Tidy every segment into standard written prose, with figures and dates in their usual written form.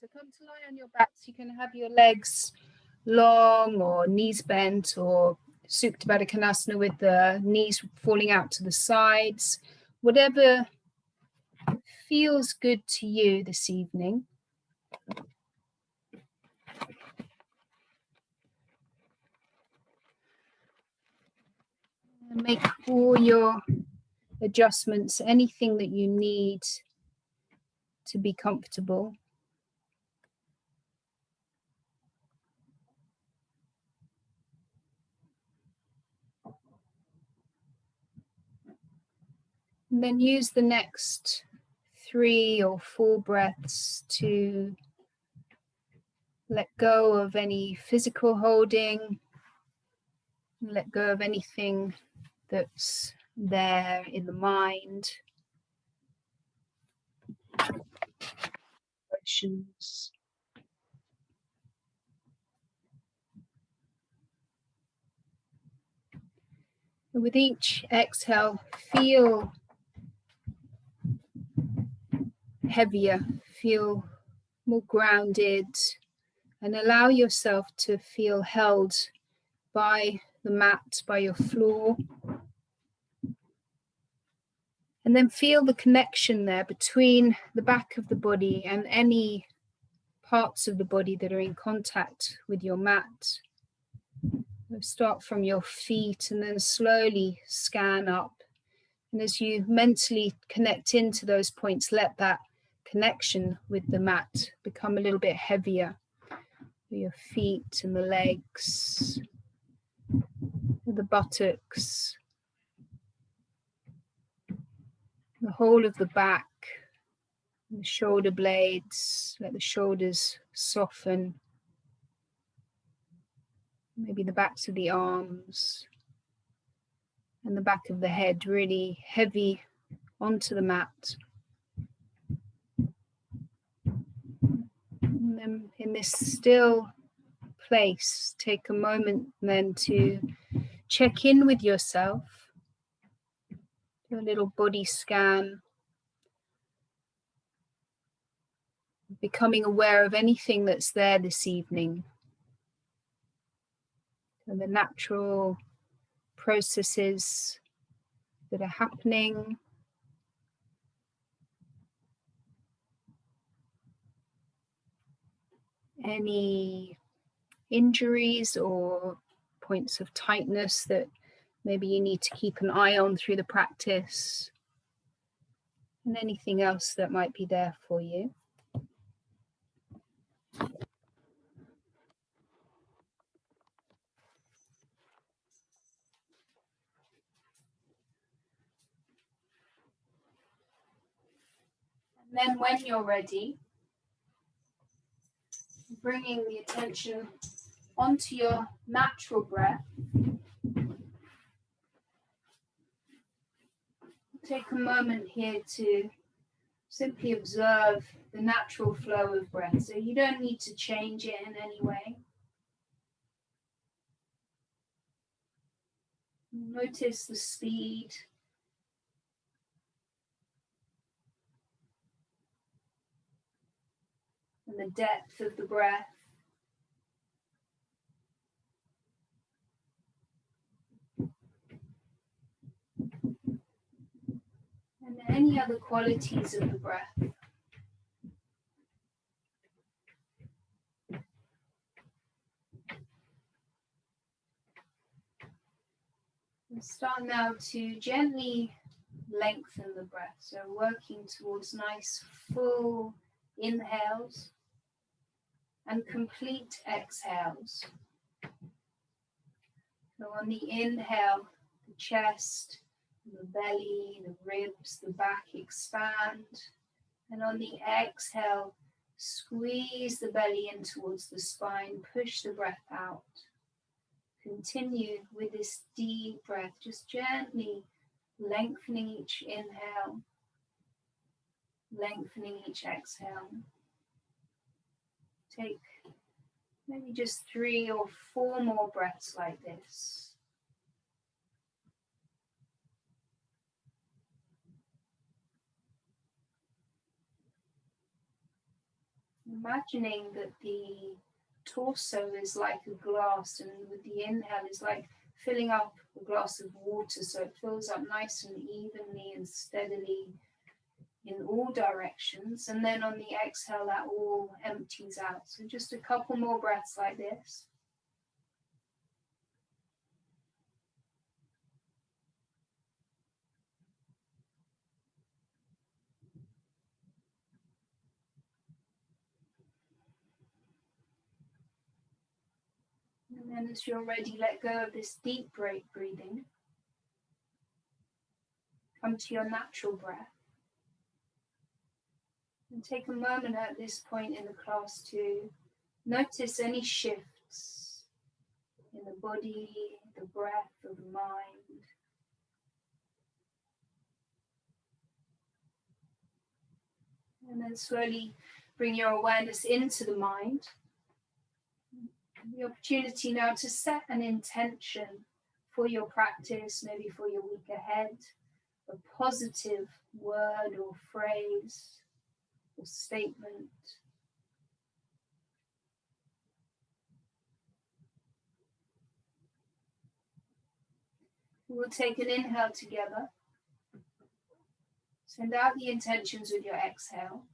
So come to lie on your back. So you can have your legs long or knees bent, or Supta Baddha Konasana with the knees falling out to the sides. Whatever feels good to you this evening. And make all your adjustments, anything that you need to be comfortable. And then use the next 3 or 4 breaths to let go of any physical holding, let go of anything that's there in the mind. Emotions. And with each exhale, feel heavier, feel more grounded, and allow yourself to feel held by the mat, by your floor. And then feel the connection there between the back of the body and any parts of the body that are in contact with your mat. Start from your feet and then slowly scan up. And as you mentally connect into those points, let that connection with the mat become a little bit heavier. Your feet and the legs, the buttocks, the whole of the back, the shoulder blades. Let the shoulders soften. Maybe the backs of the arms and the back of the head really heavy onto the mat. And then in this still place, take a moment then to check in with yourself. Do a little body scan. Becoming aware of anything that's there this evening. And the natural processes that are happening. Any injuries or points of tightness that maybe you need to keep an eye on through the practice, and anything else that might be there for you. And then when you're ready, bringing the attention onto your natural breath. Take a moment here to simply observe the natural flow of breath. So you don't need to change it in any way. Notice the speed. And the depth of the breath. And any other qualities of the breath. And start now to gently lengthen the breath. So working towards nice full inhales and complete exhales. So on the inhale, the chest, the belly, the ribs, the back expand. And on the exhale, squeeze the belly in towards the spine, push the breath out. Continue with this deep breath, just gently lengthening each inhale, lengthening each exhale. Take maybe just 3 or 4 more breaths like this. Imagining that the torso is like a glass, and with the inhale is like filling up a glass of water, so it fills up nice and evenly and steadily in all directions, and then on the exhale that all empties out. So just a couple more breaths like this. And then as you're ready, let go of this deep breathing. Come to your natural breath. And take a moment at this point in the class to notice any shifts in the body, the breath, or the mind. And then slowly bring your awareness into the mind. The opportunity now to set an intention for your practice, maybe for your week ahead, a positive word or phrase or statement. We'll take an inhale together. Send out the intentions with your exhale.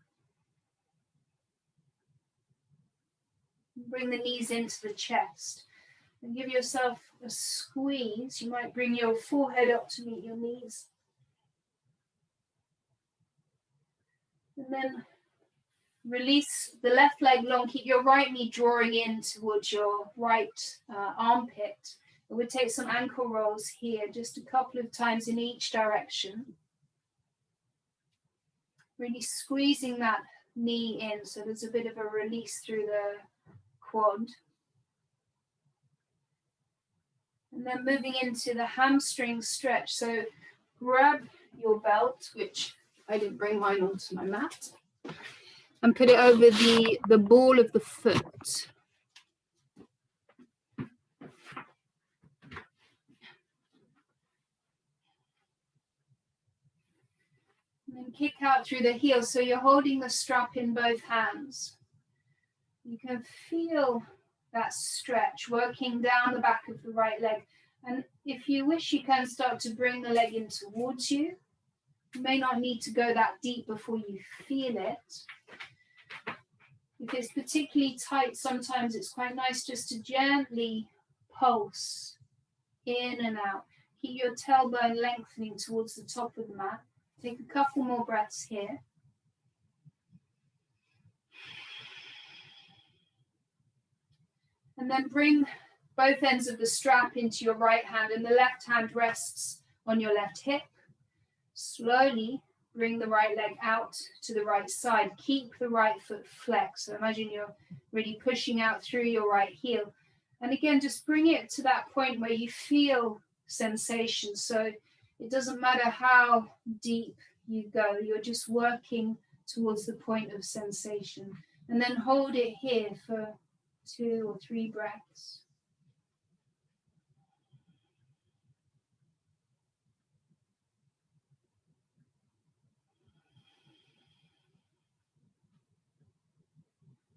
Bring the knees into the chest and give yourself a squeeze. You might bring your forehead up to meet your knees. And then release the left leg long. Keep your right knee drawing in towards your right armpit. We'll take some ankle rolls here, just a couple of times in each direction. Really squeezing that knee in so there's a bit of a release through the quad. And then moving into the hamstring stretch. So grab your belt, which I didn't bring mine onto my mat, and put it over the ball of the foot. And then kick out through the heel. So you're holding the strap in both hands. You can feel that stretch working down the back of the right leg. And if you wish, you can start to bring the leg in towards you. You may not need to go that deep before you feel it. If it's particularly tight, sometimes it's quite nice just to gently pulse in and out. Keep your tailbone lengthening towards the top of the mat. Take a couple more breaths here. And then bring both ends of the strap into your right hand, and the left hand rests on your left hip. Slowly bring the right leg out to the right side. Keep the right foot flexed. So imagine you're really pushing out through your right heel. And again, just bring it to that point where you feel sensation. So it doesn't matter how deep you go, you're just working towards the point of sensation. And then hold it here for 2 or 3 breaths.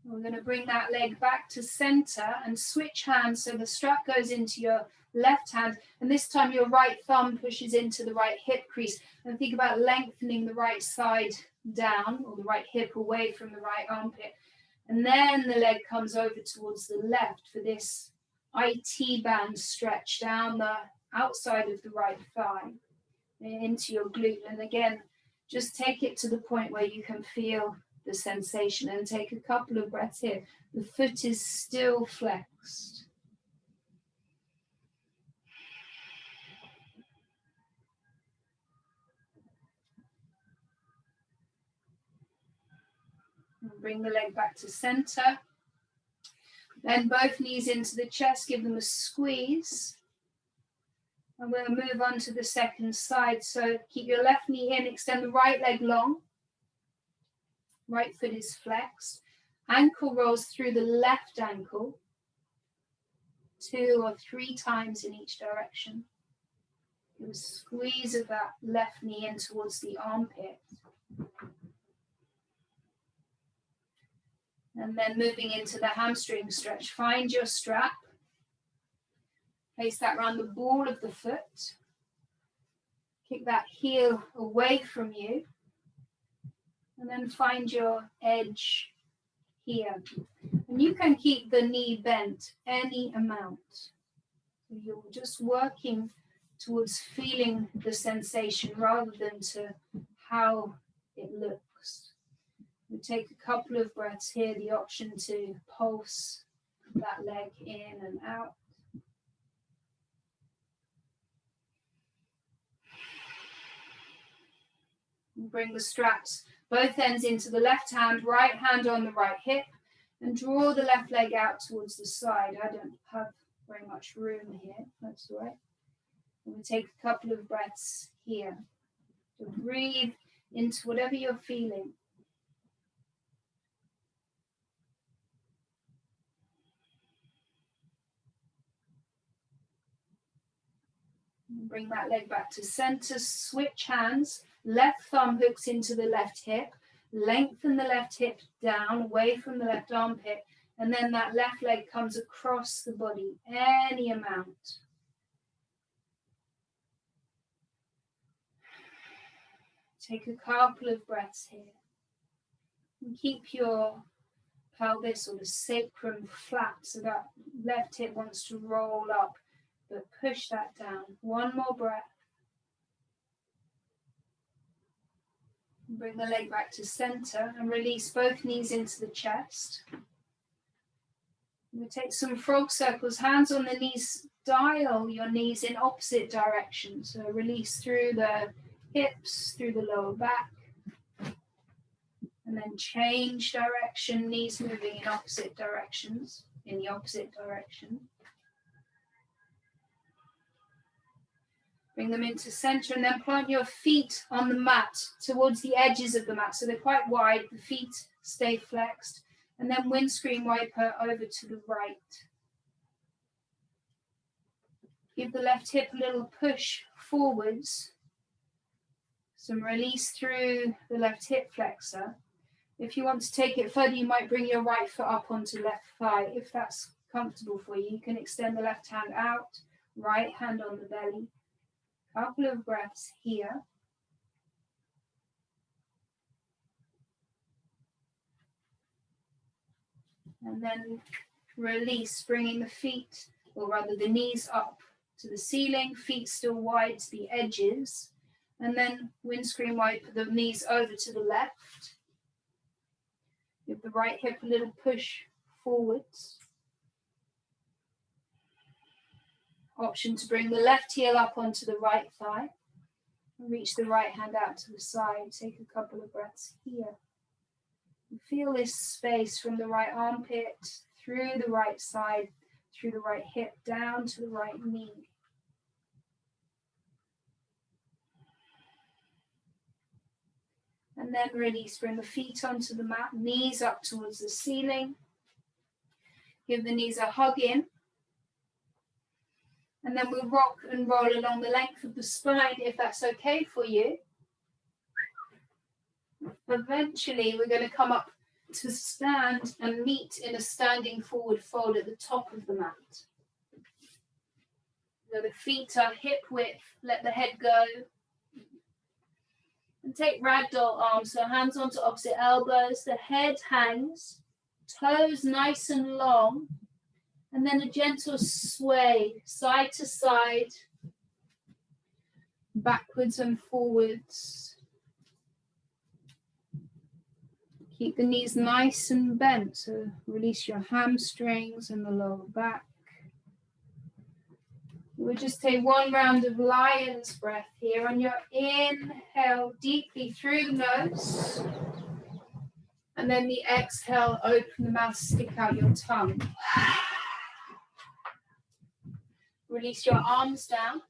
We're going to bring that leg back to center and switch hands so the strap goes into your left hand, and this time your right thumb pushes into the right hip crease. And think about lengthening the right side down, or the right hip away from the right armpit. And then the leg comes over towards the left for this IT band stretch down the outside of the right thigh into your glute. And again, just take it to the point where you can feel the sensation, and take a couple of breaths here. The foot is still flexed. And bring the leg back to center. Then both knees into the chest, give them a squeeze. And we'll move on to the second side. So keep your left knee in, extend the right leg long. Right foot is flexed. Ankle rolls through the left ankle 2 or 3 times in each direction. Give a squeeze of that left knee in towards the armpit. And then moving into the hamstring stretch. Find your strap. Place that around the ball of the foot. Kick that heel away from you. And then find your edge here. And you can keep the knee bent any amount. So you're just working towards feeling the sensation rather than to how it looks. We take a couple of breaths here, the option to pulse that leg in and out. Bring the straps, both ends into the left hand on the right hip, and draw the left leg out towards the side. I don't have very much room here, that's all right. And we take a couple of breaths here. So breathe into whatever you're feeling. Bring that leg back to center, switch hands, left thumb hooks into the left hip, lengthen the left hip down, away from the left armpit, and then that left leg comes across the body, any amount. Take a couple of breaths here. And keep your pelvis or the sacrum flat so that left hip wants to roll up, but push that down. One more breath. Bring the leg back to center and release both knees into the chest. We take some frog circles, hands on the knees, dial your knees in opposite directions. So release through the hips, through the lower back. And then change direction, knees moving in opposite directions, in the opposite direction. Bring them into center and then plant your feet on the mat towards the edges of the mat. So they're quite wide, the feet stay flexed. And then windscreen wiper over to the right. Give the left hip a little push forwards. Some release through the left hip flexor. If you want to take it further, you might bring your right foot up onto left thigh. If that's comfortable for you, you can extend the left hand out, right hand on the belly. Couple of breaths here. And then release, bringing the feet, or rather the knees up to the ceiling, feet still wide to the edges. And then windscreen wiper the knees over to the left. Give the right hip a little push forwards. Option to bring the left heel up onto the right thigh. And reach the right hand out to the side. Take a couple of breaths here. And feel this space from the right armpit, through the right side, through the right hip, down to the right knee. And then release, bring the feet onto the mat, knees up towards the ceiling. Give the knees a hug in. And then we'll rock and roll along the length of the spine if that's okay for you. Eventually, we're going to come up to stand and meet in a standing forward fold at the top of the mat. So the feet are hip width, let the head go. And take ragdoll arms, so hands onto opposite elbows, the head hangs, toes nice and long, and then a gentle sway, side to side, backwards and forwards. Keep the knees nice and bent, so release your hamstrings and the lower back. We'll just take one round of lion's breath here. On your inhale, deeply through the nose. And then the exhale, open the mouth, stick out your tongue. Release your arms down.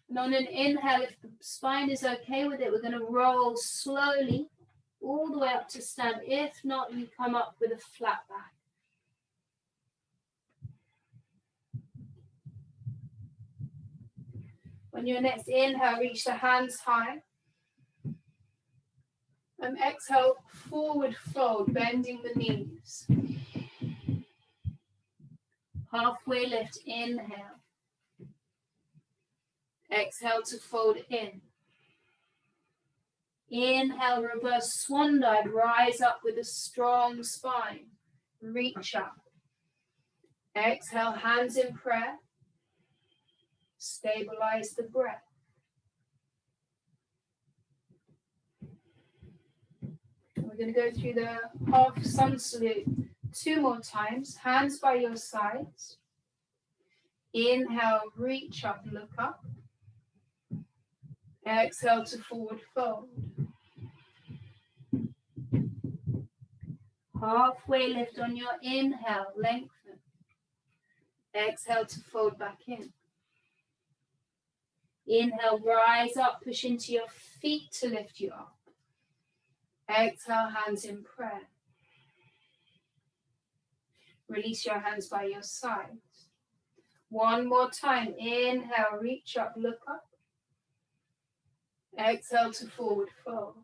And on an inhale, if the spine is okay with it, we're going to roll slowly all the way up to stand. If not, you come up with a flat back. On your next inhale, reach the hands high. And exhale, forward fold, bending the knees. Halfway lift, inhale. Exhale to fold in. Inhale, reverse swan dive, rise up with a strong spine. Reach up. Exhale, hands in prayer. Stabilize the breath. We're going to go through the half sun salute 2 more times. Hands by your sides. Inhale, reach up, look up. Exhale to forward fold. Halfway lift on your inhale, lengthen. Exhale to fold back in. Inhale, rise up, push into your feet to lift you up. Exhale, hands in prayer. Release your hands by your sides. 1 more time. Inhale, reach up, look up. Exhale to forward fold.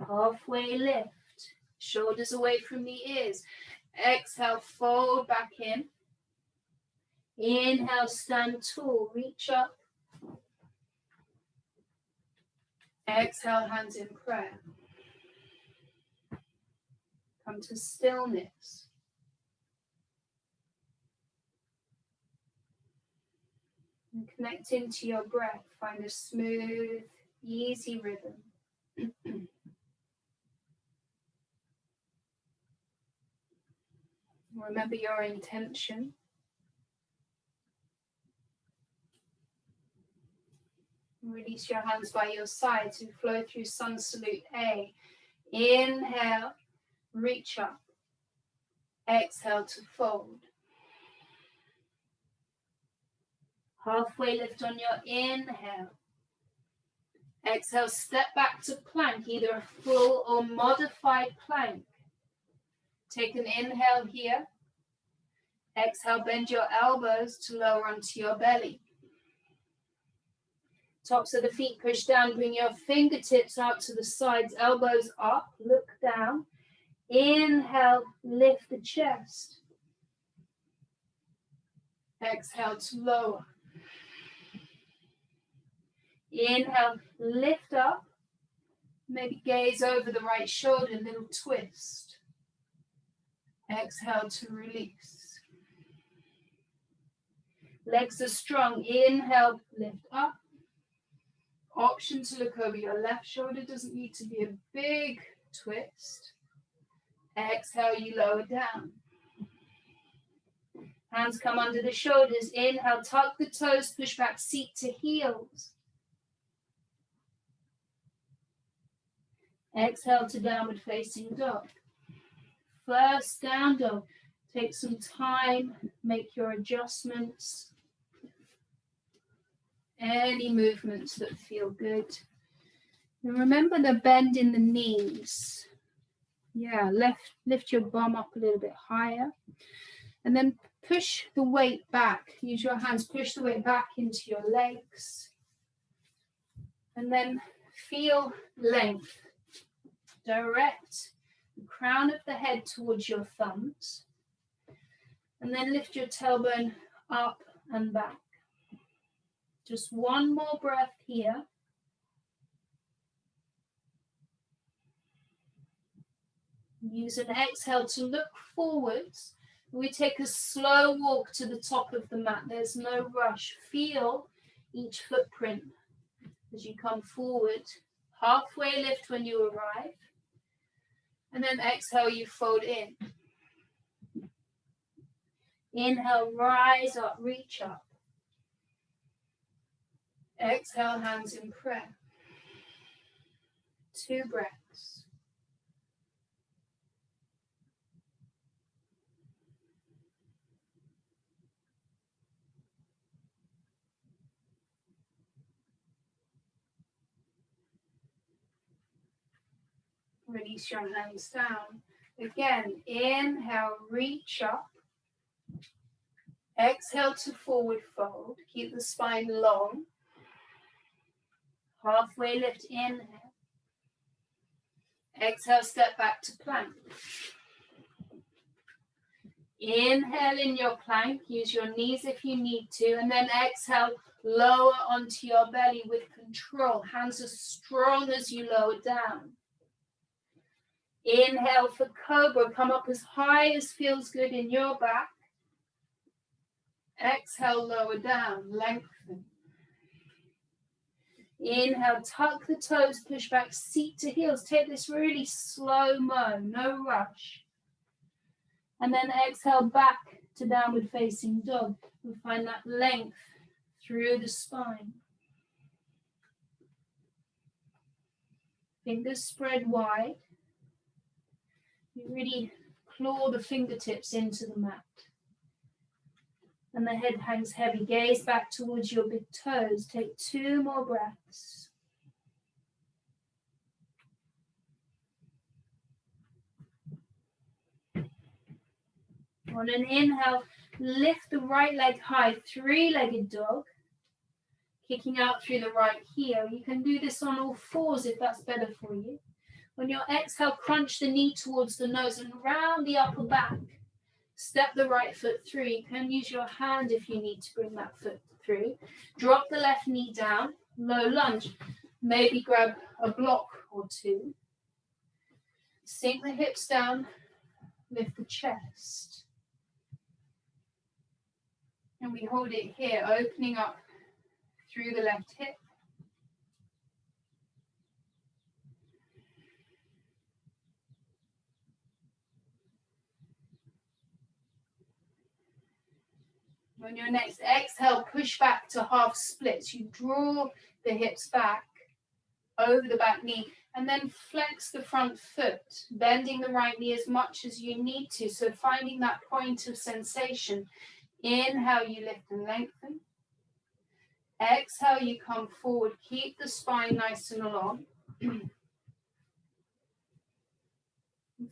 Halfway lift. Shoulders away from the ears. Exhale, fold back in. Inhale, stand tall, reach up. Exhale, hands in prayer. Come to stillness. And connect into your breath. Find a smooth, easy rhythm. Remember your intention. Release your hands by your side to flow through Sun Salute A. Inhale, reach up. Exhale to fold. Halfway lift on your inhale. Exhale, step back to plank, either a full or modified plank. Take an inhale here. Exhale, bend your elbows to lower onto your belly. Tops of the feet push down, bring your fingertips out to the sides, elbows up, look down. Inhale, lift the chest. Exhale to lower. Inhale, lift up. Maybe gaze over the right shoulder, little twist. Exhale to release. Legs are strong. Inhale, lift up. Option to look over your left shoulder. Doesn't need to be a big twist. Exhale, you lower down. Hands come under the shoulders. Inhale, tuck the toes, push back, seat to heels. Exhale to downward facing dog. First down dog. Take some time, make your adjustments. Any movements that feel good. And remember the bend in the knees. Yeah, lift your bum up a little bit higher. And then push the weight back. Use your hands, push the weight back into your legs. And then feel length. Direct the crown of the head towards your thumbs. And then lift your tailbone up and back. Just 1 more breath here. Use an exhale to look forwards. We take a slow walk to the top of the mat. There's no rush. Feel each footprint as you come forward. Halfway lift when you arrive. And then exhale, you fold in. Inhale, rise up, reach up. Exhale, hands in prayer. 2 breaths. Release your hands down. Again, inhale, reach up. Exhale to forward fold. Keep the spine long. Halfway lift, inhale. Exhale, step back to plank. Inhale in your plank, use your knees if you need to, and then exhale, lower onto your belly with control. Hands as strong as you lower down. Inhale for cobra, come up as high as feels good in your back. Exhale, lower down, lengthen. Inhale, tuck the toes, push back, seat to heels. Take this really slow-mo, no rush. And then exhale back to downward facing dog. We'll find that length through the spine. Fingers spread wide. You really claw the fingertips into the mat. And the head hangs heavy. Gaze back towards your big toes. Take 2 more breaths. On an inhale, lift the right leg high, 3-legged dog. Kicking out through the right heel. You can do this on all 4s if that's better for you. On your exhale, crunch the knee towards the nose and round the upper back. Step the right foot through. You can use your hand if you need to bring that foot through. Drop the left knee down. Low lunge. Maybe grab a block or 2. Sink the hips down. Lift the chest. And we hold it here, opening up through the left hip. On your next exhale, push back to half splits. You draw the hips back over the back knee and then flex the front foot, bending the right knee as much as you need to. So finding that point of sensation. Inhale, you lift and lengthen. Exhale, you come forward. Keep the spine nice and long. And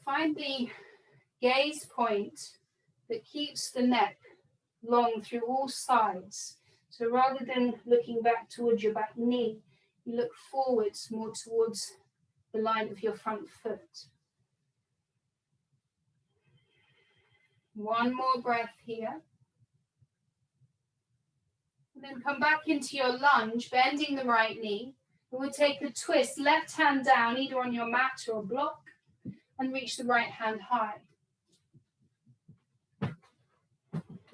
find the gaze point that keeps the neck long through all sides. So rather than looking back towards your back knee, you look forwards more towards the line of your front foot. One more breath here. And then come back into your lunge, bending the right knee. And we'll take a twist, left hand down, either on your mat or a block, and reach the right hand high.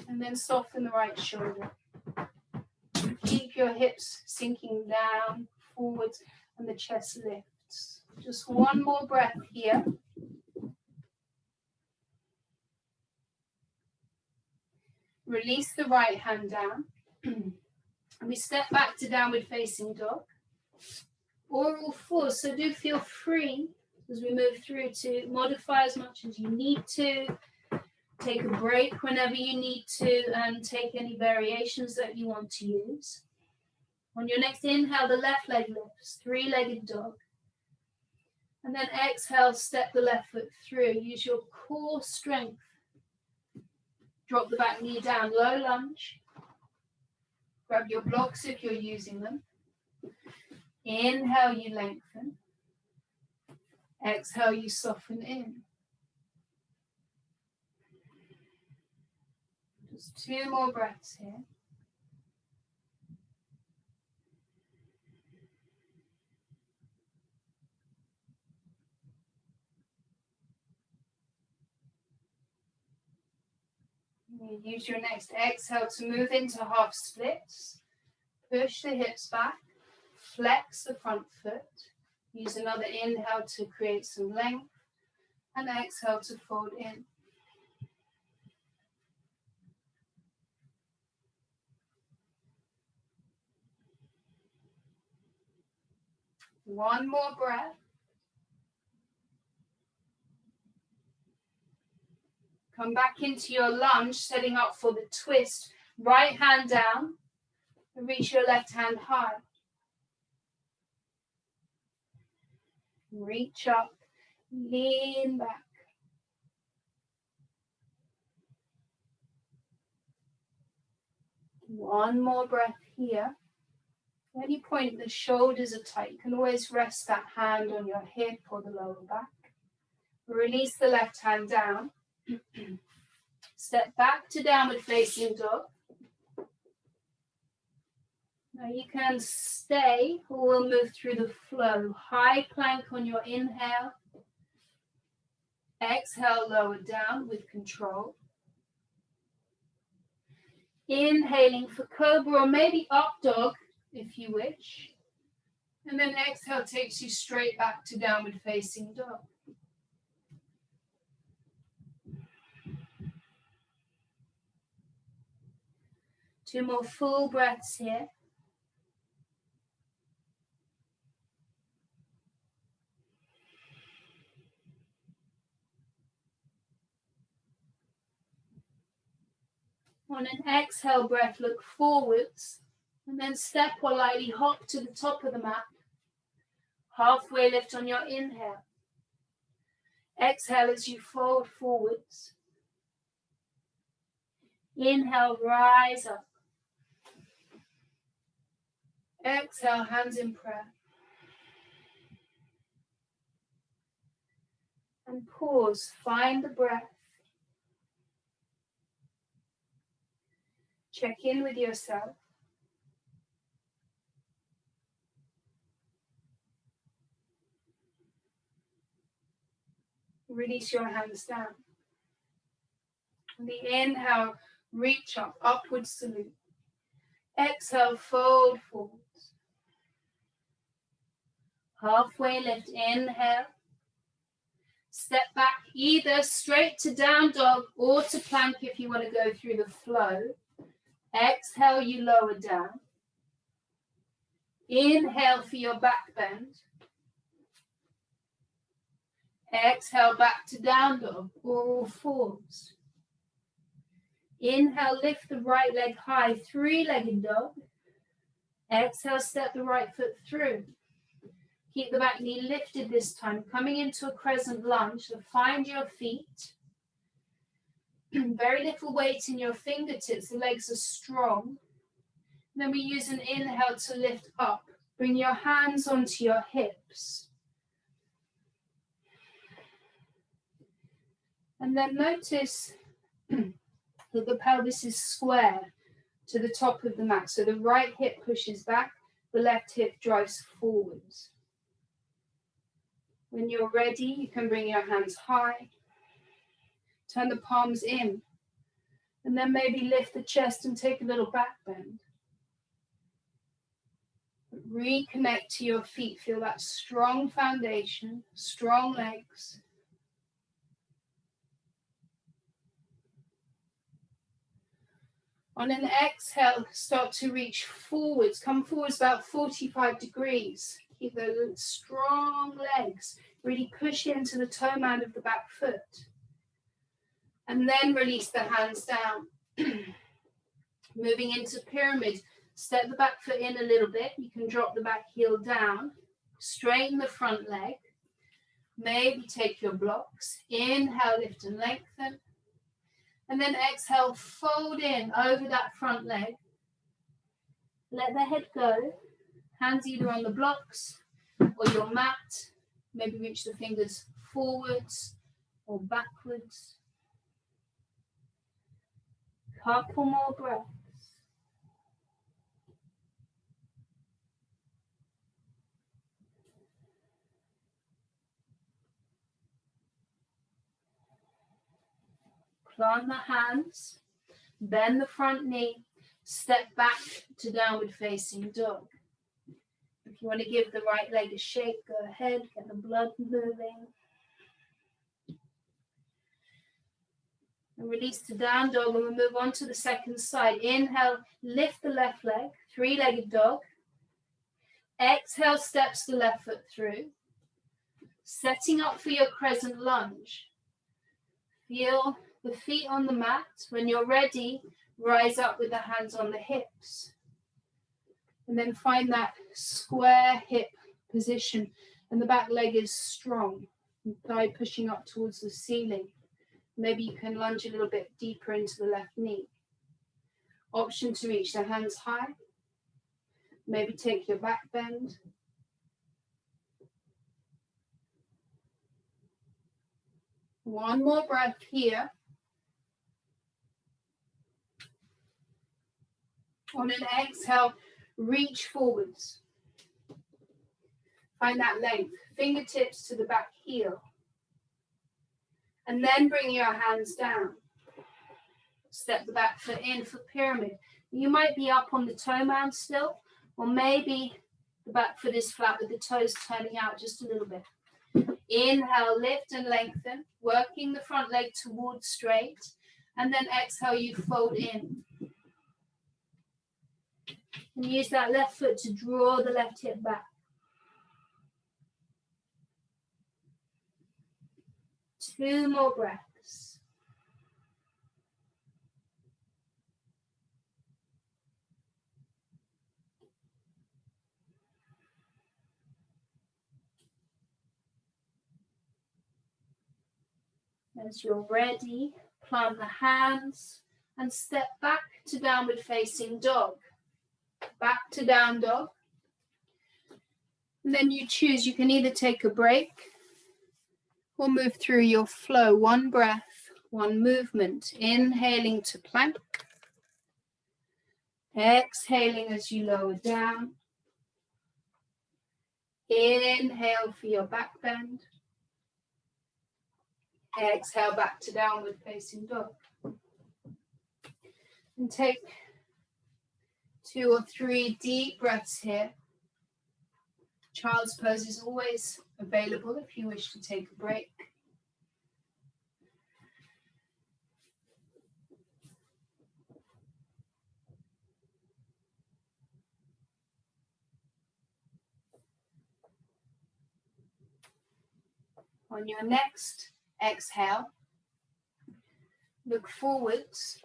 And then soften the right shoulder. Keep your hips sinking down, forwards, and the chest lifts. Just one more breath here. Release the right hand down. And we step back to downward facing dog. Or all 4s, so do feel free as we move through to modify as much as you need to. Take a break whenever you need to and take any variations that you want to use. On your next inhale, the left leg lifts, 3-legged dog. And then exhale, step the left foot through. Use your core strength. Drop the back knee down, low lunge. Grab your blocks if you're using them. Inhale, you lengthen. Exhale, you soften in. Just 2 more breaths here. You use your next exhale to move into half splits. Push the hips back. Flex the front foot. Use another inhale to create some length. And exhale to fold in. One more breath. Come back into your lunge, setting up for the twist. Right hand down and reach your left hand high. Reach up, lean back. One more breath here. At any point the shoulders are tight, you can always rest that hand on your hip or the lower back. Release the left hand down. Step back to downward facing dog. Now you can stay or we'll move through the flow. High plank on your inhale. Exhale, lower down with control. Inhaling for cobra or maybe up dog if you wish. And then exhale takes you straight back to downward facing dog. Two more full breaths here. On an exhale breath, look forwards and then step or lightly hop to the top of the mat. Halfway lift on your inhale. Exhale as you fold forwards. Inhale, rise up. Exhale, hands in prayer. And pause, find the breath. Check in with yourself. Release your hands down. On the inhale, reach up, upward salute. Exhale, fold forwards. Halfway lift, inhale. Step back either straight to down dog or to plank if you want to go through the flow. Exhale, you lower down. Inhale for your back bend. Exhale, back to down dog or all fours. Inhale, lift the right leg high, three-legged dog. Exhale, step the right foot through. Keep the back knee lifted this time, coming into a crescent lunge. So find your feet. Very little weight in your fingertips. The legs are strong. And then we use an inhale to lift up. Bring your hands onto your hips. And then notice that the pelvis is square to the top of the mat. So the right hip pushes back, the left hip drives forwards. When you're ready, you can bring your hands high. Turn the palms in. And then maybe lift the chest and take a little back bend. Reconnect to your feet. Feel that strong foundation, strong legs. On an exhale, start to reach forwards. Come forwards about 45 degrees. Keep those strong legs. Really push into the toe mound of the back foot. And then release the hands down. Moving into pyramid. Step the back foot in a little bit. You can drop the back heel down. Straighten the front leg. Maybe take your blocks. Inhale, lift and lengthen. And then exhale, fold in over that front leg. Let the head go. Hands either on the blocks or your mat. Maybe reach the fingers forwards or backwards. Couple more breaths. Plant the hands, bend the front knee, step back to downward facing dog. If you want to give the right leg a shake, go ahead, get the blood moving. And release to down dog, and we'll move on to the second side. Inhale, lift the left leg, three-legged dog. Exhale, steps the left foot through. Setting up for your crescent lunge. Feel the feet on the mat. When you're ready, rise up with the hands on the hips. And then find that square hip position. And the back leg is strong. Thigh pushing up towards the ceiling. Maybe you can lunge a little bit deeper into the left knee. Option to reach the hands high. Maybe take your back bend. One more breath here. On an exhale, reach forwards. Find that length. Fingertips to the back heel. And then bring your hands down. Step the back foot in for pyramid. You might be up on the toe mound still, or maybe the back foot is flat with the toes turning out just a little bit. Inhale, lift and lengthen, working the front leg towards straight. And then exhale, you fold in. And use that left foot to draw the left hip back. 2 more breaths. As you're ready, plant the hands and step back to downward facing dog. Back to down dog. And then you choose, you can either take a break or move through your flow. 1 breath, 1 movement. Inhaling to plank. Exhaling as you lower down. Inhale for your back bend. Exhale back to downward facing dog. And take 2 or 3 deep breaths here. Child's pose is always available if you wish to take a break. On your next exhale, look forwards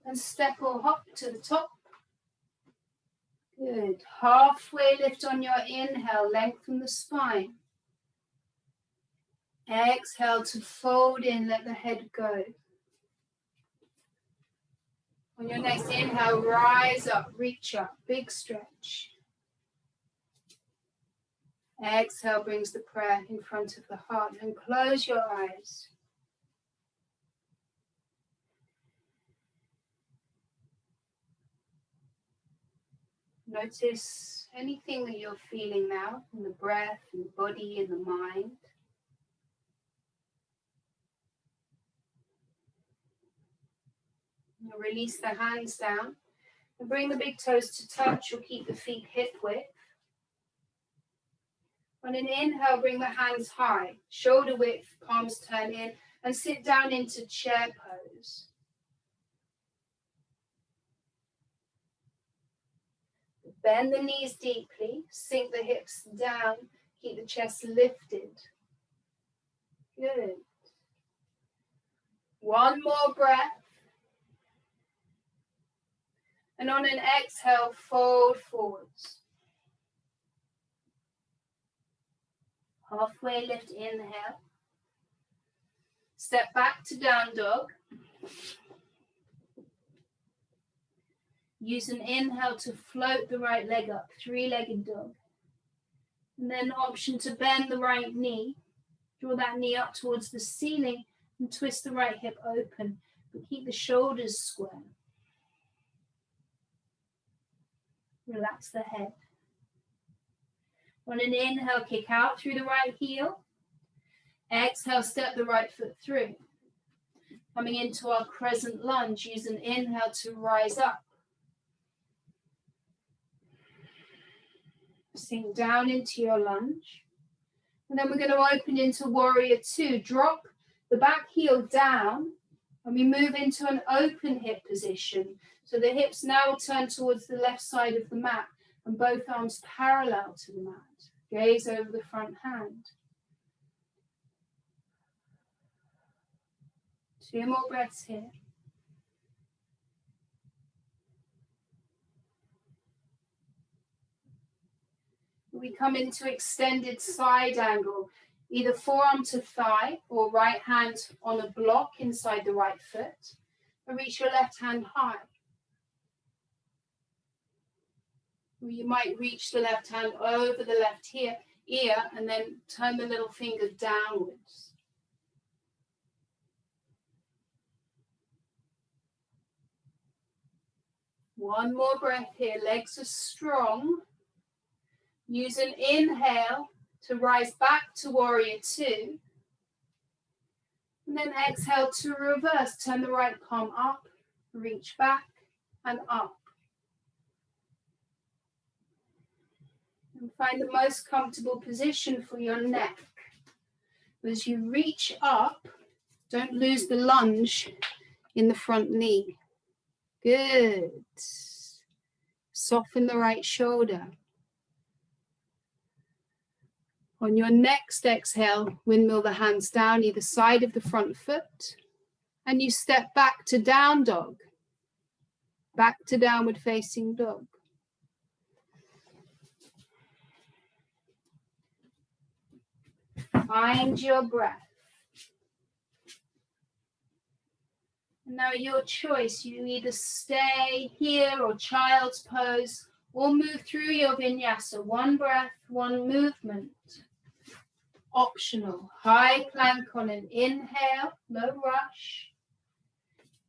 and step or hop to the top. Good. Halfway lift on your inhale, lengthen the spine. Exhale to fold in, let the head go. On your next inhale, rise up, reach up, big stretch. Exhale brings the prayer in front of the heart and close your eyes. Notice anything that you're feeling now in the breath, in the body, in the mind. Now release the hands down and bring the big toes to touch or keep the feet hip width. On an inhale, bring the hands high, shoulder width, palms turn in, and sit down into chair pose. Bend the knees deeply, sink the hips down, keep the chest lifted. Good. 1 more breath. And on an exhale, fold forwards. Halfway lift, inhale. Step back to down dog. Use an inhale to float the right leg up, 3-legged dog. And then option to bend the right knee. Draw that knee up towards the ceiling and twist the right hip open, but keep the shoulders square. Relax the head. On an inhale, kick out through the right heel. Exhale, step the right foot through. Coming into our crescent lunge, use an inhale to rise up. Sink down into your lunge. And then we're going to open into warrior 2. Drop the back heel down and we move into an open hip position. So the hips now turn towards the left side of the mat and both arms parallel to the mat. Gaze over the front hand. 2 more breaths here. We come into extended side angle, either forearm to thigh or right hand on a block inside the right foot, and reach your left hand high. Or you might reach the left hand over the left ear and then turn the little finger downwards. One more breath here. Legs are strong. Use an inhale to rise back to warrior two. And then exhale to reverse. Turn the right palm up, reach back and up. And find the most comfortable position for your neck. As you reach up, don't lose the lunge in the front knee. Good. Soften the right shoulder. On your next exhale, windmill the hands down either side of the front foot, and you step back to down dog, back to downward facing dog. Find your breath. And now your choice, you either stay here or child's pose, or move through your vinyasa. One breath, one movement. Optional. High plank on an inhale, no rush.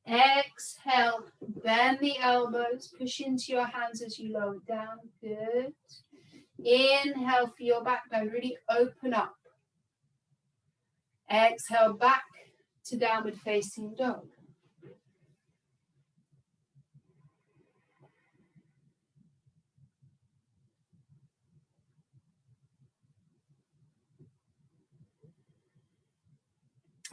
Exhale, bend the elbows, push into your hands as you lower down. Good. Inhale for your back bend, really open up. Exhale back to downward facing dog.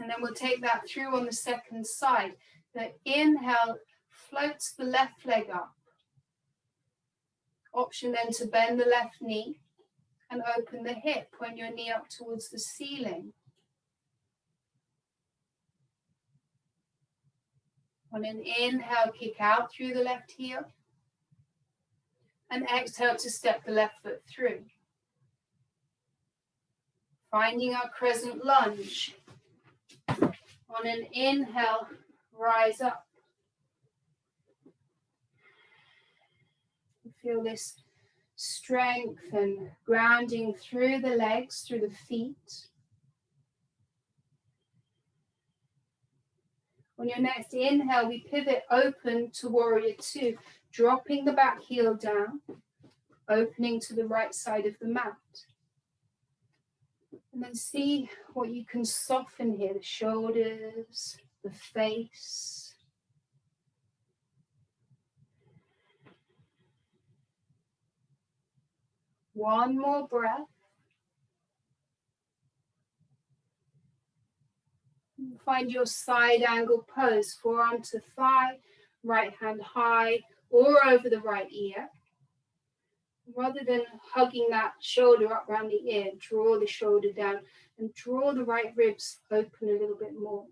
And then we'll take that through on the second side. The inhale floats the left leg up. Option then to bend the left knee and open the hip when your knee up towards the ceiling. On an inhale, kick out through the left heel. And exhale to step the left foot through. Finding our crescent lunge. On an inhale, rise up. Feel this strength and grounding through the legs, through the feet. On your next inhale, we pivot open to warrior two, dropping the back heel down, opening to the right side of the mat. And then see what you can soften here, the shoulders, the face. One more breath. Find your side angle pose, forearm to thigh, right hand high or over the right ear. Rather than hugging that shoulder up around the ear, draw the shoulder down and draw the right ribs open a little bit more.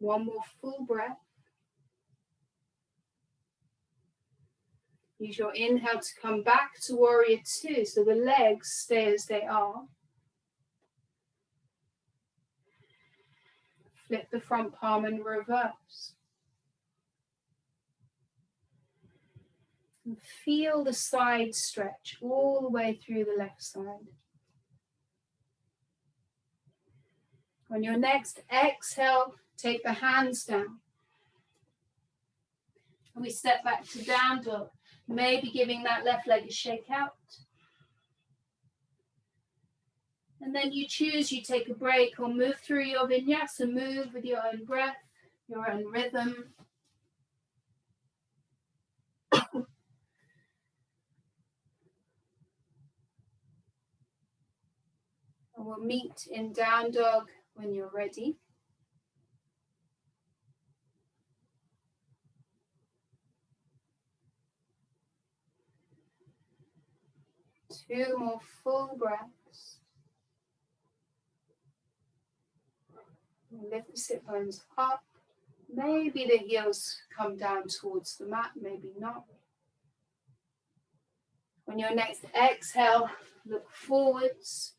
One more full breath. Use your inhale to come back to warrior two, so the legs stay as they are. Flip the front palm and reverse. And feel the side stretch all the way through the left side. On your next exhale, take the hands down. And we step back to down dog, maybe giving that left leg a shake out. And then you choose, you take a break or move through your vinyasa, move with your own breath, your own rhythm. And we'll meet in down dog when you're ready. Two more full breaths. Lift the sit bones up. Maybe the heels come down towards the mat, maybe not. On your next exhale, look forwards.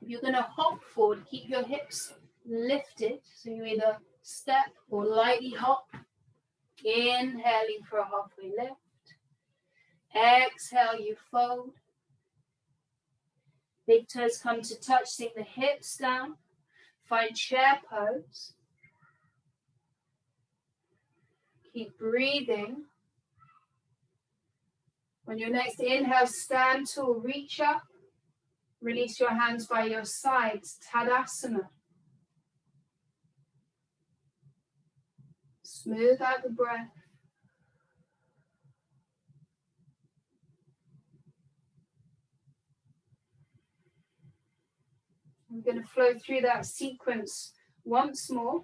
If you're going to hop forward, keep your hips lifted. So you either step or lightly hop. Inhaling for a halfway lift. Exhale, you fold. Big toes come to touch, sink the hips down. Find chair pose. Keep breathing. On your next inhale, stand tall, reach up. Release your hands by your sides, Tadasana. Smooth out the breath. I'm going to flow through that sequence once more,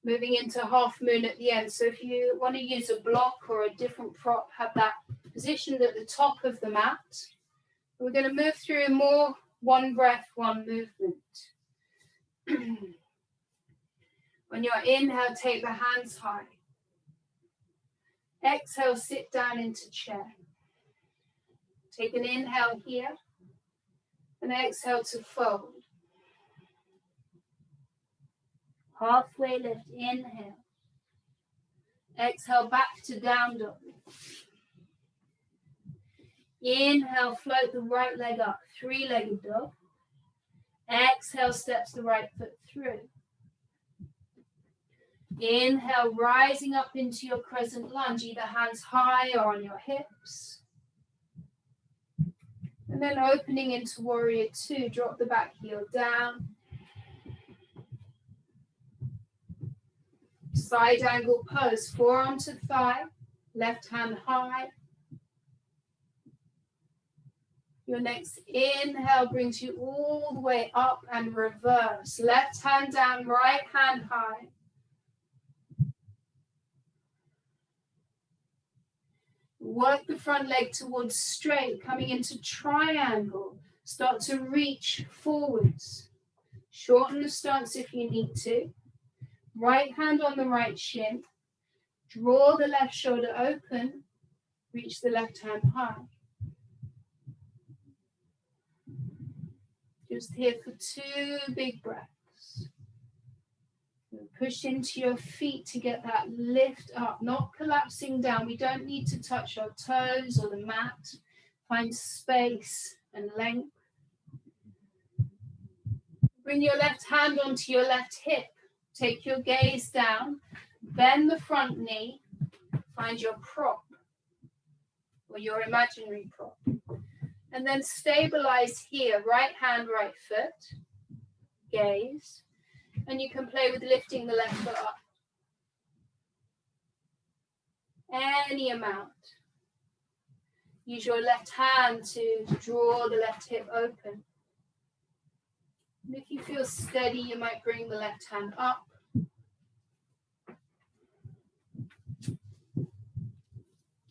moving into half moon at the end. So if you want to use a block or a different prop, have that positioned at the top of the mat. We're going to move through more one breath, one movement. On your inhale, take the hands high. Exhale, sit down into chair. Take an inhale here and exhale to fold. Halfway lift, inhale. Exhale, back to down dog. Inhale, float the right leg up, three-legged dog. Exhale, steps the right foot through. Inhale, rising up into your crescent lunge, either hands high or on your hips. And then opening into warrior two, drop the back heel down. Side angle pose, forearm to thigh, left hand high. Your next inhale brings you all the way up and reverse. Left hand down, right hand high. Work the front leg towards straight, coming into triangle. Start to reach forwards. Shorten the stance if you need to. Right hand on the right shin. Draw the left shoulder open. Reach the left hand high. Just here for two big breaths. Push into your feet to get that lift up, not collapsing down. We don't need to touch our toes or the mat. Find space and length. Bring your left hand onto your left hip. Take your gaze down. Bend the front knee. Find your prop or your imaginary prop. And then stabilize here. Right hand, right foot. Gaze. And you can play with lifting the left foot up. Any amount. Use your left hand to draw the left hip open. And if you feel steady, you might bring the left hand up.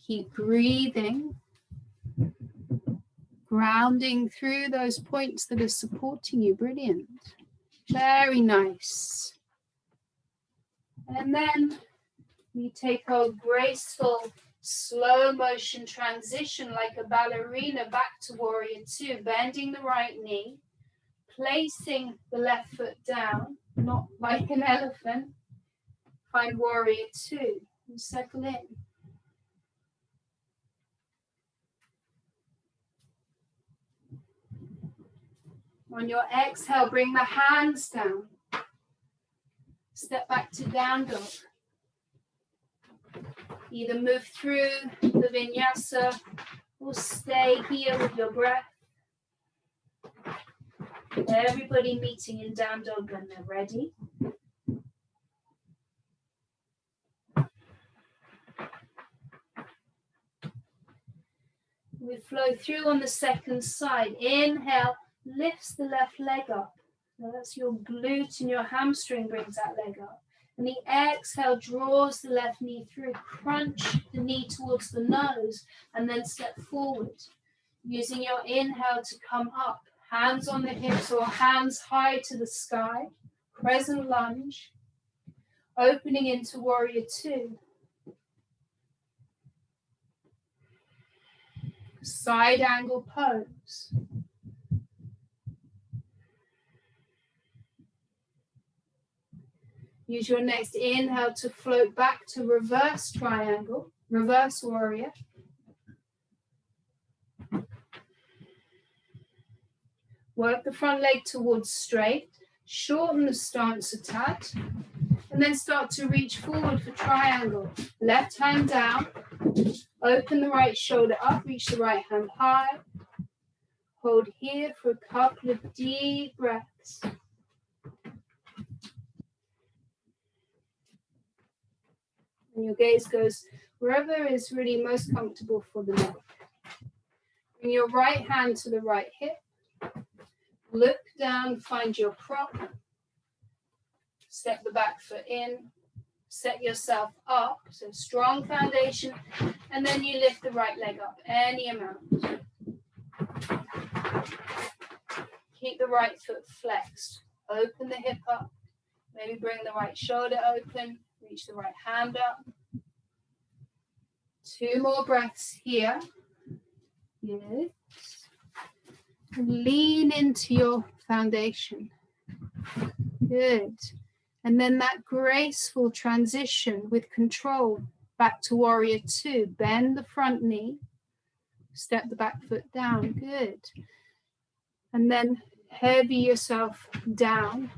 Keep breathing. Grounding through those points that are supporting you. Brilliant. Very nice. And then we take our graceful, slow motion transition like a ballerina back to warrior two, bending the right knee, placing the left foot down, not like an elephant. Find warrior two and settle in. On your exhale, bring the hands down. Step back to down dog. Either move through the vinyasa or stay here with your breath. Everybody meeting in down dog when they're ready. We flow through on the second side. Inhale, lifts the left leg up. So that's your glute and your hamstring brings that leg up. And the exhale draws the left knee through. Crunch the knee towards the nose and then step forward. Using your inhale to come up. Hands on the hips or hands high to the sky. Crescent lunge. Opening into warrior two. Side angle pose. Use your next inhale to float back to reverse triangle, reverse warrior. Work the front leg towards straight, shorten the stance a tad, and then start to reach forward for triangle. Left hand down, open the right shoulder up, reach the right hand high. Hold here for a couple of deep breaths. And your gaze goes wherever is really most comfortable for the neck. Bring your right hand to the right hip. Look down, find your prop. Step the back foot in. Set yourself up, so strong foundation. And then you lift the right leg up, any amount. Keep the right foot flexed. Open the hip up. Maybe bring the right shoulder open. Reach the right hand up. 2 more breaths here. Good. Lean into your foundation. Good. And then that graceful transition with control back to warrior 2. Bend the front knee. Step the back foot down. Good. And then heavy yourself down,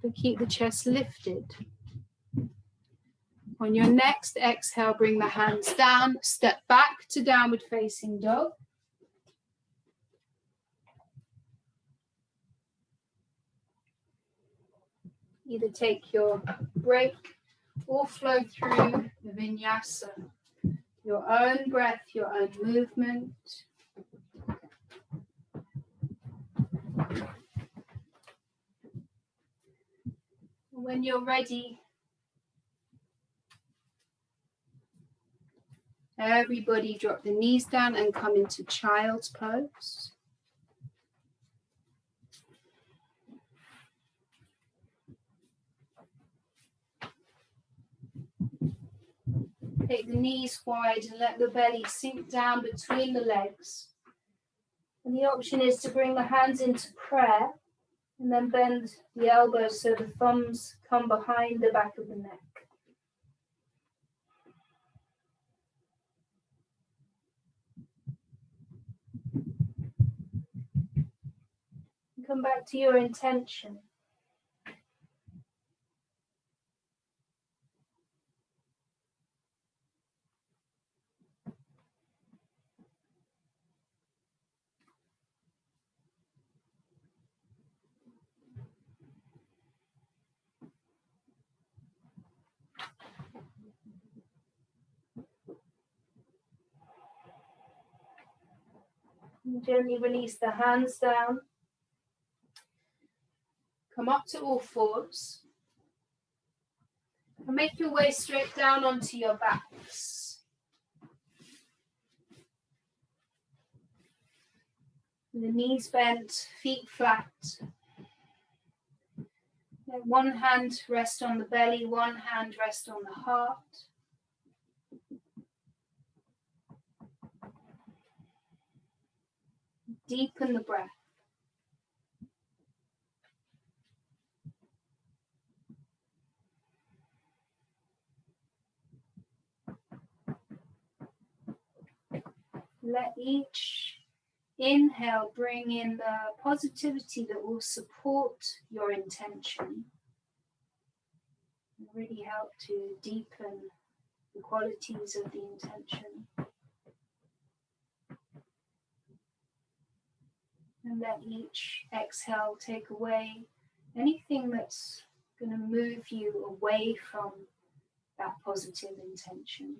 but keep the chest lifted. On your next exhale, bring the hands down. Step back to downward facing dog. Either take your break or flow through the vinyasa. Your own breath, your own movement. When you're ready, everybody drop the knees down and come into child's pose. Take the knees wide and let the belly sink down between the legs. And the option is to bring the hands into prayer and then bend the elbows so the thumbs come behind the back of the neck. Come back to your intention. And gently release the hands down. Come up to all fours. And make your way straight down onto your backs. The knees bent, feet flat. Let one hand rest on the belly, one hand rest on the heart. Deepen the breath. Let each inhale bring in the positivity that will support your intention and really help to deepen the qualities of the intention. And let each exhale take away anything that's going to move you away from that positive intention.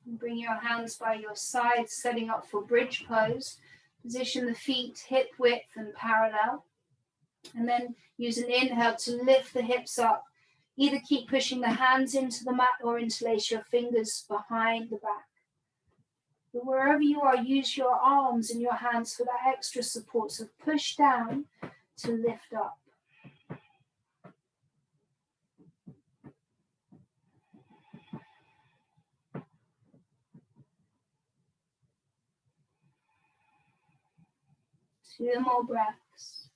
And bring your hands by your sides, setting up for bridge pose. Position the feet hip width and parallel. And then use an inhale to lift the hips up. Either keep pushing the hands into the mat or interlace your fingers behind the back. But wherever you are, use your arms and your hands for that extra support. So push down to lift up. 2 more breaths.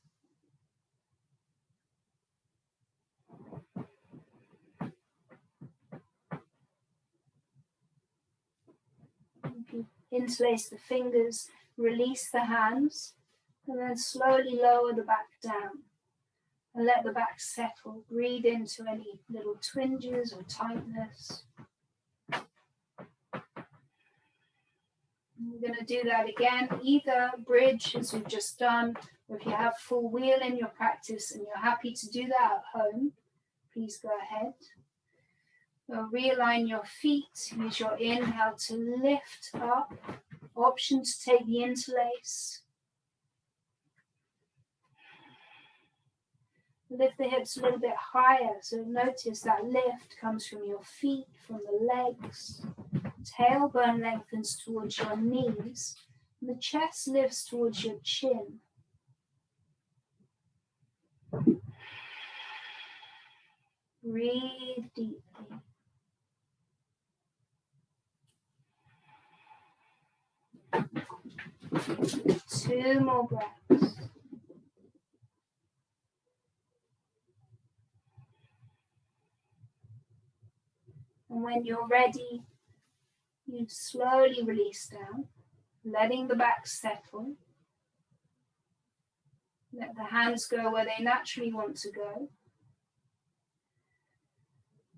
Interlace the fingers, release the hands, and then slowly lower the back down. And let the back settle. Breathe into any little twinges or tightness. We're going to do that again, either bridge as we've just done, or if you have full wheel in your practice and you're happy to do that at home, please go ahead. So realign your feet, use your inhale to lift up, option to take the interlace. Lift the hips a little bit higher, so notice that lift comes from your feet, from the legs. Tailbone lengthens towards your knees, and the chest lifts towards your chin. Breathe deeply. Two more breaths. And when you're ready, you slowly release down, letting the back settle. Let the hands go where they naturally want to go.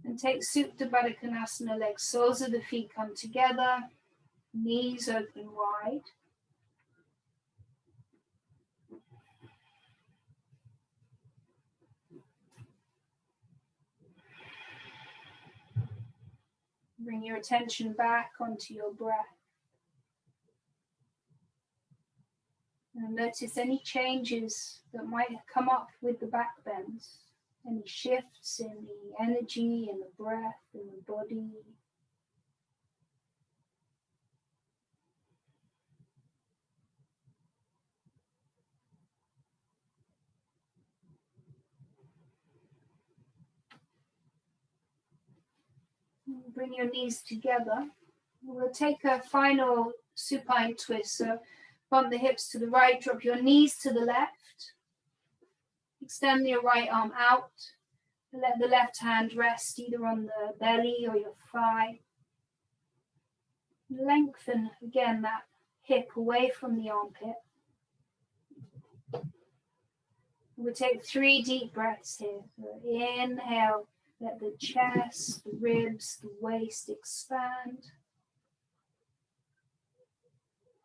And take Supta Baddha Konasana, legs, soles of the feet come together, knees open wide. Bring your attention back onto your breath. And notice any changes that might come up with the back bends, any shifts in the energy, in the breath, in the body. Bring your knees together. We'll take a final supine twist. So bump the hips to the right, drop your knees to the left. Extend your right arm out. Let the left hand rest either on the belly or your thigh. Lengthen again that hip away from the armpit. We'll take 3 deep breaths here. So inhale, let the chest, the ribs, the waist expand.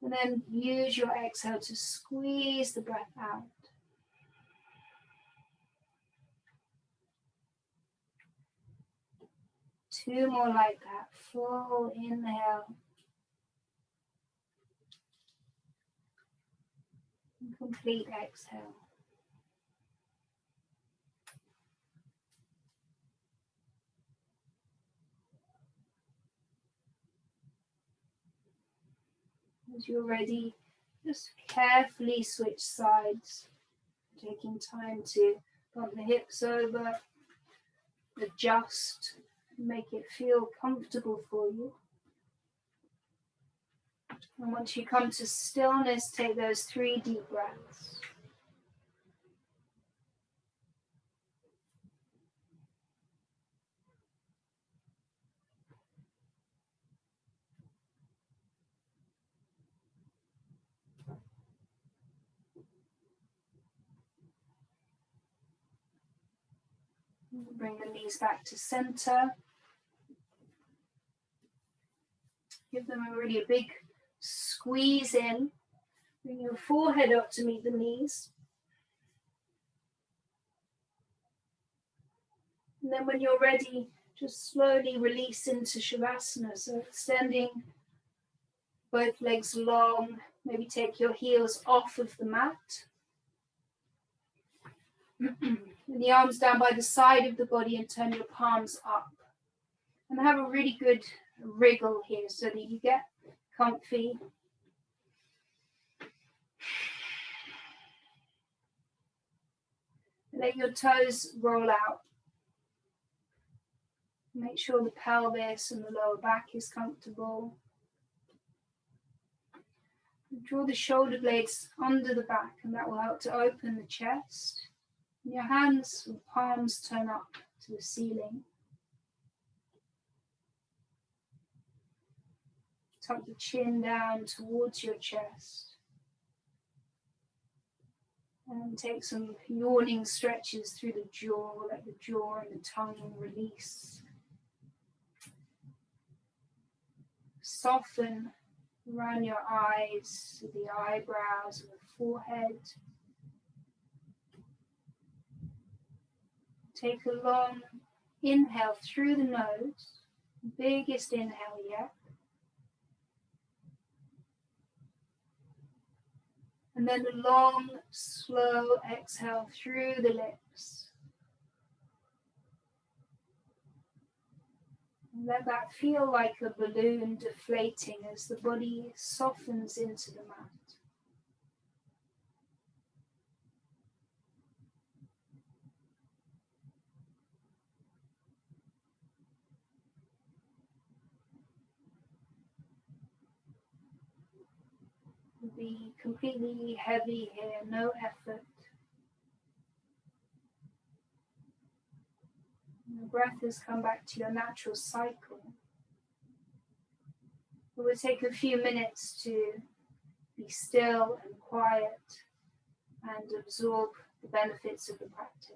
And then use your exhale to squeeze the breath out. Two more like that. Full inhale. And complete exhale. As you're ready, just carefully switch sides, taking time to bump the hips over, adjust, make it feel comfortable for you. And once you come to stillness, take those 3 deep breaths. Bring the knees back to center. Give them a big squeeze in. Bring your forehead up to meet the knees. And then when you're ready, just slowly release into Shavasana. So extending both legs long. Maybe take your heels off of the mat. And the arms down by the side of the body and turn your palms up. And have a really good wriggle here so that you get comfy. Let your toes roll out. Make sure the pelvis and the lower back is comfortable. Draw the shoulder blades under the back, and that will help to open the chest. And your hands and palms turn up to the ceiling. Tuck the chin down towards your chest. And take some yawning stretches through the jaw, let the jaw and the tongue release. Soften around your eyes, the eyebrows and the forehead. Take a long inhale through the nose, biggest inhale yet. And then a long, slow exhale through the lips. And let that feel like a balloon deflating as the body softens into the mat. Be completely heavy here, no effort. And the breath has come back to your natural cycle. It will take a few minutes to be still and quiet and absorb the benefits of the practice.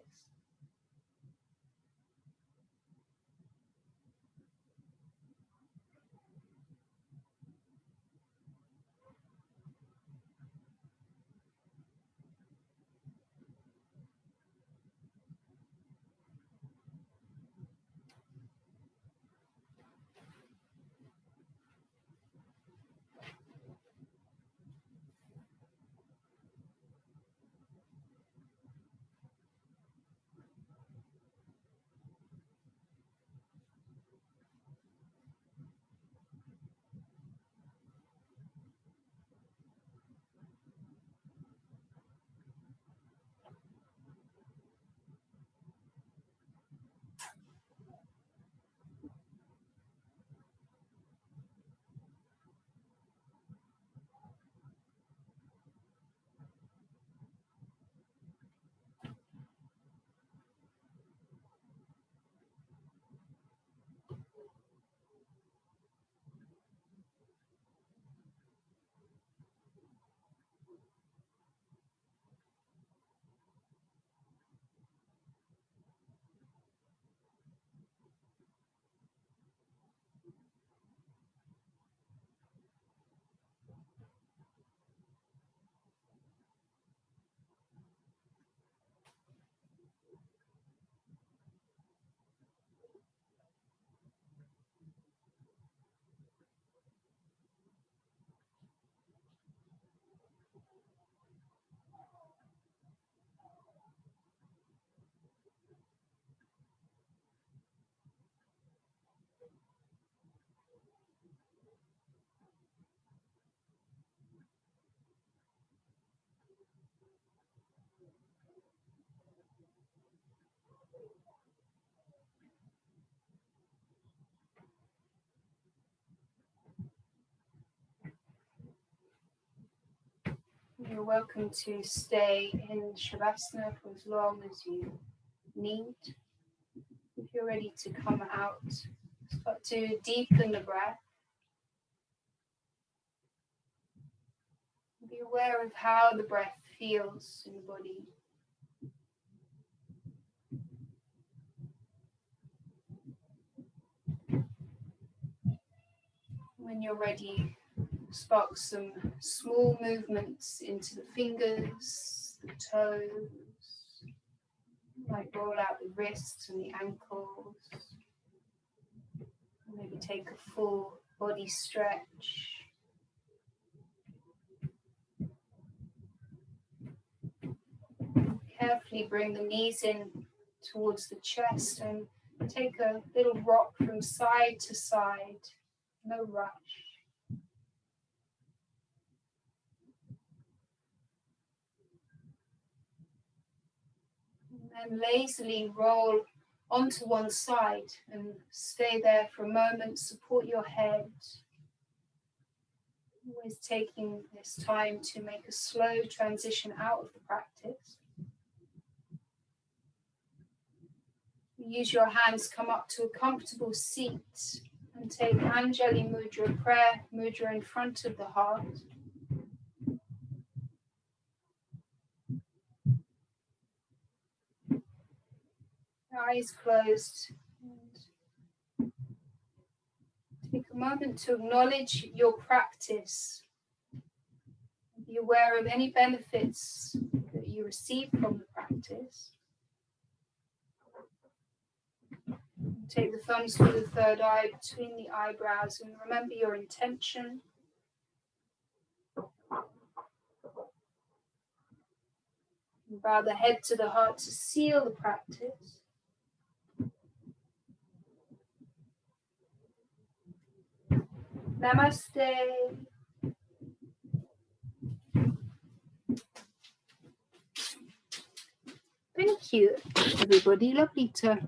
You're welcome to stay in Shavasana for as long as you need. If you're ready to come out, start to deepen the breath. Be aware of how the breath feels in the body. When you're ready, spark some small movements into the fingers, the toes. Might roll out the wrists and the ankles. Maybe take a full body stretch. Carefully bring the knees in towards the chest and take a little rock from side to side. No rush. And then lazily roll onto one side and stay there for a moment. Support your head. Always taking this time to make a slow transition out of the practice. Use your hands, come up to a comfortable seat and take Anjali Mudra, prayer mudra in front of the heart. Eyes closed. And take a moment to acknowledge your practice. Be aware of any benefits that you receive from the practice. Take the thumbs to the third eye between the eyebrows and remember your intention. And bow the head to the heart to seal the practice. Namaste. Thank you, everybody. Lovely to